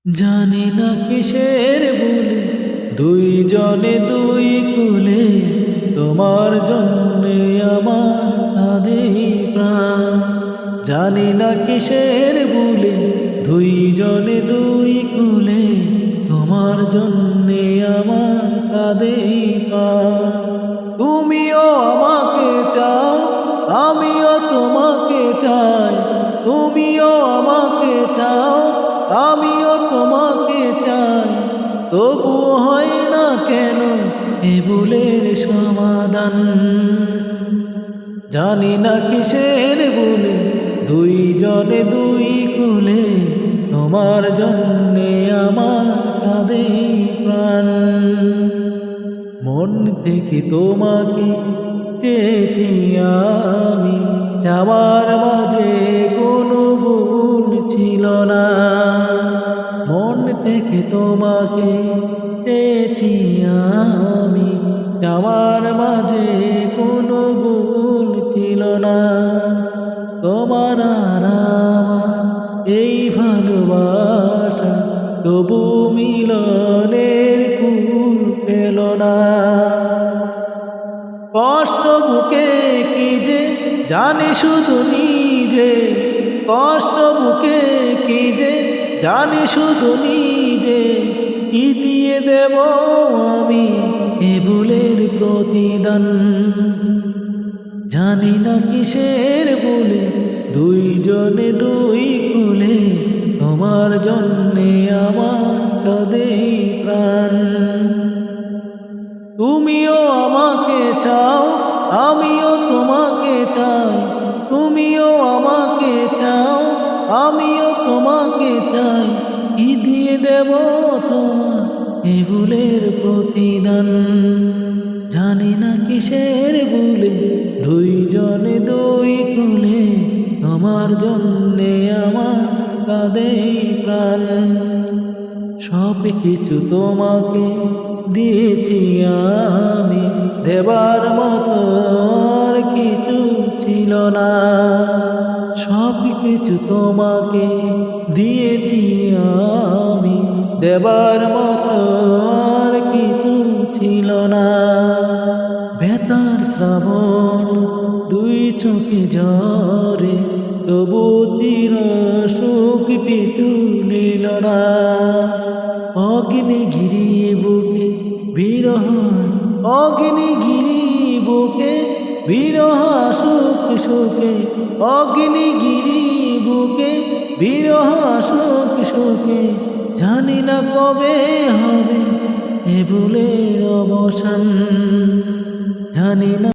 জানি না কিসের ভুলে দুইজনে দুই কুলে তোমার জন্যে আমার কাঁদে প্রাণ। জানি না কিসের ভুলে দুইজনে দুই কুলে তোমার জন্যে আমার কাঁদে প্রাণ। তুমিও আমাকে চাও, আমিও তোমাকে চাই। তুমিও আমাকে চাও, আমিও তোমাকে চাই। তবু হয় না কেন এ ভুলের সমাধান। জানি না কিসের ভুলে দুইজনে দুই কুলে তোমার জন্যে আমার কাঁদে প্রাণ। মন থেকে তোমাকে চেয়েছি আমি, যাওয়ার মাঝে কোনো ভুল ছিল না। মন থেকে তোমাকে চেয়েছি আমি, যাওয়ার মাঝে কোনো ভুল ছিল না। তোমার আর আমার এই ভালোবাসা তবু মিলনের কুল পেল না। কষ্ট বুকে কি যে জানি শুধু নিজে, কষ্ট বুকে কি যে জানি শুধু নিজে। কি দিয়ে দেব আমি এ ভুলের প্রতিদান। জানি না কিসের ভুলে দুইজনে দুই কুলে তোমার জন্যে আমার কাঁদে প্রাণ। তুমিও আমাকে চাও, আমিও তোমাকে চাই। তুমিও আমাকে চাও, আমিও তোমাকে চাই। কি দিয়ে দেব তোমার এ ভুলের প্রতিদান। জানি না কিসের ভুলে দুইজনে দুই কুলে তোমার জন্যে আমার কাঁদে প্রাণ। সব কিছু তোমাকে দিয়েছি আমি, দেবার মতো আর কিছু ছিল না। সব কিছু তোমাকে দিয়েছি আমি, দেবার মতো আর কিছু ছিল না। বেতার শ্রাবণ দুই চোখে ঝরে, তবু চির সুখ পিছু নিল না। অগ্নিগিরি বুকে বিরহ, অগ্নিগিরি বুকে বিরহ সুখ সুখে। অগ্নিগিরি বুকে বিরহ সুখ সুখে। জানি না কবে হবে এ ভুলের অবসান। জানি না।